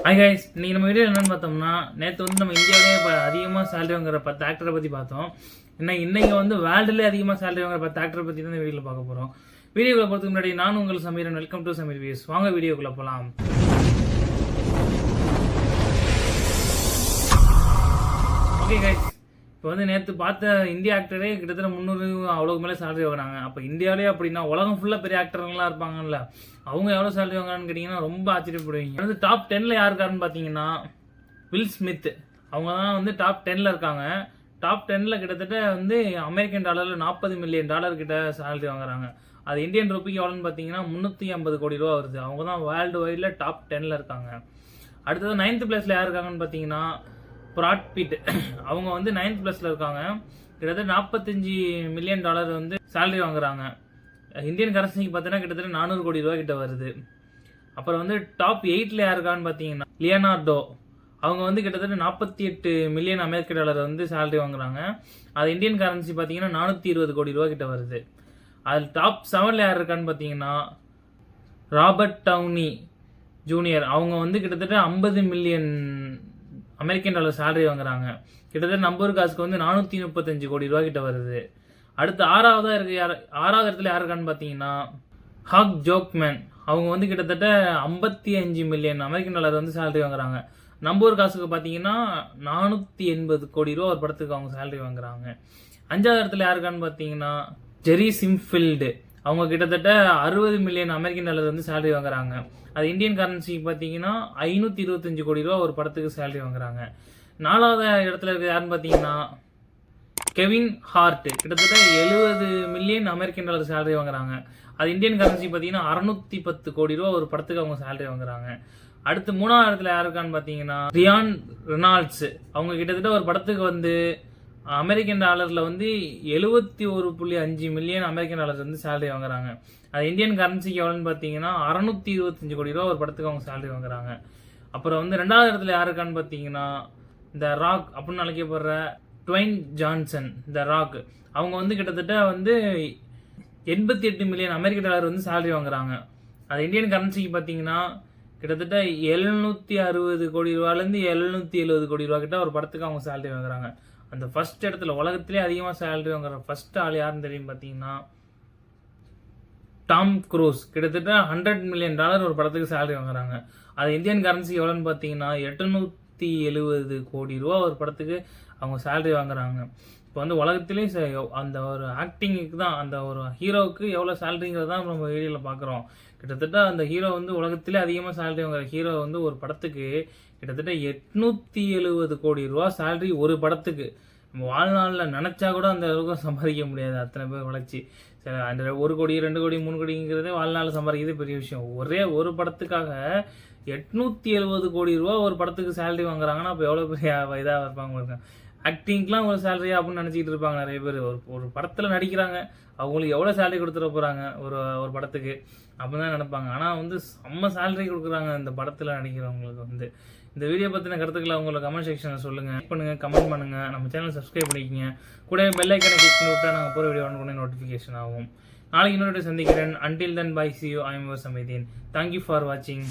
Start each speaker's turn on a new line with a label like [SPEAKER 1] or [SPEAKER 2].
[SPEAKER 1] Hi guys, இன்னைக்கு நம்ம video என்னன்னு பார்த்தோம்னா, நேற்று வந்து நம்ம இந்தியாவிலே இப்போ அதிகமாக சேலரி வாங்குற 10 ஆக்டரை பற்றி பார்த்தோம். இன்னைக்கு வந்து வேர்ல்டுலேயே அதிகமாக சேலரி வாங்குற 10 ஆக்டரை பற்றி தான் இந்த வீடியோவில் பார்க்க போகிறோம். வீடியோக்குள்ள போகிறதுக்கு முன்னாடி நான் உங்கள் Sameeran, welcome to Sameer views. வாங்க வீடியோக்குள்ள போகலாம். ஓகே கைஸ், இப்போ வந்து நேற்று பார்த்த இந்திய ஆக்டரே கிட்டத்தட்ட 300 அவ்வளோக்கு மேலே சேலரி வாங்குறாங்க. அப்போ இந்தியாவிலே அப்படின்னா உலகம் ஃபுல்லாக பெரிய ஆக்டர்கள்லாம் இருப்பாங்கல்ல, அவங்க எவ்வளோ சேலரி வாங்குறான்னு கேட்டிங்கன்னா ரொம்ப ஆச்சரியப்படுவீங்க. வந்து டாப் 10ல் யார் இருக்காருன்னு பார்த்தீங்கன்னா வில் ஸ்மித். அவங்க தான் வந்து டாப் 10ல் இருக்காங்க. டாப் 10ல் கிட்டத்தட்ட வந்து அமெரிக்கன் டாலரில் $40 மில்லியன் கிட்ட சேலரி வாங்குறாங்க. அது இந்தியன் ரூபிக்கு எவ்வளோன்னு பார்த்தீங்கன்னா 350 கோடி ரூபா வருது. அவங்க தான் வேர்ல்டு வைடில் டாப் 10ல் இருக்காங்க. அடுத்தது 9th பிளேஸில் யார் இருக்காங்கன்னு பார்த்தீங்கன்னா பிராட் பிட். அவங்க வந்து 9th பிளேஸில் இருக்காங்க. கிட்டத்தட்ட $45 மில்லியன் வந்து சேலரி வாங்குறாங்க. இந்தியன் கரன்சிக்கு பார்த்தீங்கன்னா கிட்டத்தட்ட 400 கோடி ரூபா கிட்ட வருது. அப்புறம் வந்து டாப் 8ல் யார் இருக்கான்னு பார்த்தீங்கன்னா லியோனார்டோ. அவங்க வந்து கிட்டத்தட்ட $48 மில்லியன் அமெரிக்க டாலர் வந்து சேலரி வாங்குறாங்க. அது இந்தியன் கரன்சி பார்த்தீங்கன்னா 420 கோடி ரூபா கிட்ட வருது. அதில் டாப் 7ல் யார் இருக்கான்னு பார்த்தீங்கன்னா ராபர்ட் டவுனி ஜூனியர். அவங்க வந்து கிட்டத்தட்ட $50 மில்லியன் அமெரிக்கன் டாலர் சேலரி வாங்குறாங்க. கிட்டத்தட்ட நம்பர் காசுக்கு வந்து 435 கோடி ரூபா கிட்ட வருது. அடுத்து ஆறாவது இடத்துல யார் இருக்கான்னு பார்த்தீங்கன்னா ஹாக் ஜோக்மேன். அவங்க வந்து கிட்டத்தட்ட $55 மில்லியன் அமெரிக்கன் டாலர் வந்து சேலரி வாங்குறாங்க. நம்பர் காசுக்கு பார்த்தீங்கன்னா 480 கோடி ரூபா ஒரு படத்துக்கு அவங்க சேலரி வாங்குறாங்க. 5வது இடத்துல யார் இருக்கான்னு பார்த்தீங்கன்னா ஜெரி சிம்ஃபீல்டு. அவங்க கிட்டத்தட்ட $60 மில்லியன் அமெரிக்கன் டாலர் வந்து சேலரி வாங்குறாங்க. அது இந்தியன் கரன்சிக்கு பார்த்தீங்கன்னா 525 கோடி ரூபா ஒரு படத்துக்கு சேலரி வாங்குறாங்க. 4வது இடத்துல இருக்க யாருன்னு பார்த்தீங்கன்னா கெவின் ஹார்ட். கிட்டத்தட்ட $70 மில்லியன் அமெரிக்கன் டாலர் சேலரி வாங்குறாங்க. அது இந்தியன் கரன்சி பார்த்தீங்கன்னா 610 கோடி ரூபா ஒரு படத்துக்கு அவங்க சேலரி வாங்குறாங்க. அடுத்து 3வது இடத்துல யார் இருக்கான்னு பார்த்தீங்கன்னா ரியான் ரெனால்ட்ஸ். அவங்க கிட்டத்தட்ட ஒரு படத்துக்கு வந்து அமெரிக்கன் டாலரில் வந்து 71.5 மில்லியன் அமெரிக்கன் டாலர் வந்து சேலரி வாங்குறாங்க. அது இந்தியன் கரன்சிக்கு எவ்வளோன்னு பார்த்தீங்கன்னா 625 கோடி ரூபா ஒரு படத்துக்கு அவங்க சேலரி வாங்குறாங்க. அப்புறம் வந்து 2வது இடத்துல யார் இருக்கான்னு பார்த்தீங்கன்னா இந்த ராக் அப்படின்னு அழைக்கப்படுற ட்வைன் ஜான்சன். இந்த ராக் அவங்க வந்து கிட்டத்தட்ட வந்து 88 மில்லியன் அமெரிக்க டாலர் வந்து சேலரி வாங்குறாங்க. அது இந்தியன் கரன்சிக்கு பார்த்தீங்கன்னா கிட்டத்தட்ட 760 கோடி ரூபாலேருந்து 770 கோடி ரூபா கிட்ட ஒரு படத்துக்கு அவங்க சேலரி வாங்குறாங்க. அந்த ஃபர்ஸ்ட் இடத்துல உலகத்திலே அதிகமாக சேலரி வாங்குற ஃபர்ஸ்ட் ஆள் யாருன்னு தெரியும் பார்த்தீங்கன்னா டாம் க்ரூஸ். கிட்டத்தட்ட $100 மில்லியன் ஒரு படத்துக்கு சேலரி வாங்குறாங்க. அது இந்தியன் கரன்சி எவ்வளோன்னு பார்த்தீங்கன்னா 870 கோடி ரூபா ஒரு படத்துக்கு அவங்க சேலரி வாங்குறாங்க. இப்போ வந்து உலகத்திலே அந்த ஒரு ஆக்டிங்குக்கு தான், அந்த ஒரு ஹீரோவுக்கு எவ்வளோ சேலரிங்கிறது தான் நம்ம வீடியோவில் பார்க்குறோம். கிட்டத்தட்ட அந்த ஹீரோ வந்து உலகத்திலே அதிகமாக சேலரி வாங்குற ஹீரோ வந்து ஒரு படத்துக்கு கிட்டத்தட்ட 870 கோடி ரூபா சேலரி ஒரு படத்துக்கு. நம்ம வாழ்நாளில் நினச்சா கூட அந்த அளவுக்கு சம்பாதிக்க முடியாது. அத்தனை பேர் வளர்ச்சி அந்த 1 கோடி 2 கோடி 3 கோடிங்கிறதே வாழ்நாளில் சம்பாதிக்கிறது பெரிய விஷயம். ஒரே ஒரு படத்துக்காக 870 கோடி ரூபா ஒரு படத்துக்கு சேலரி வாங்குறாங்கன்னா அப்போ எவ்வளோ பெரிய இதாக இருப்பாங்க. ஆக்டிங்லாம் ஒரு சேலரியா அப்படின்னு நினச்சிக்கிட்டு இருப்பாங்க நிறைய பேர். ஒரு படத்தில் நடிக்கிறாங்க, அவங்களுக்கு எவ்வளோ சேலரி கொடுத்துட போகிறாங்க ஒரு படத்துக்கு அப்படின்னு தான் நினைப்பாங்க. ஆனால் வந்து செம்ம சேலரி கொடுக்குறாங்க இந்த படத்தில் நடிக்கிறவங்களுக்கு. வந்து இந்த வீடியோ பற்றின கருத்துக்களை உங்களை கமெண்ட் செக்ஷனில் சொல்லுங்கள். லைக் பண்ணுங்கள், கமெண்ட் பண்ணுங்கள், நம்ம சேனல் சப்ஸ்கிரைப் பண்ணிக்கோங்க. கூட பெல் ஐக்கனை கிளிக் பண்ணி விட்டால் நாங்கள் போகிற வீடியோ உடனே நோட்டிஃபிகேஷன் ஆகும். நாளைக்கு இன்னொரு சந்திக்கிறேன். Until then, bye, see you. I am your Samidin. Thank you for watching.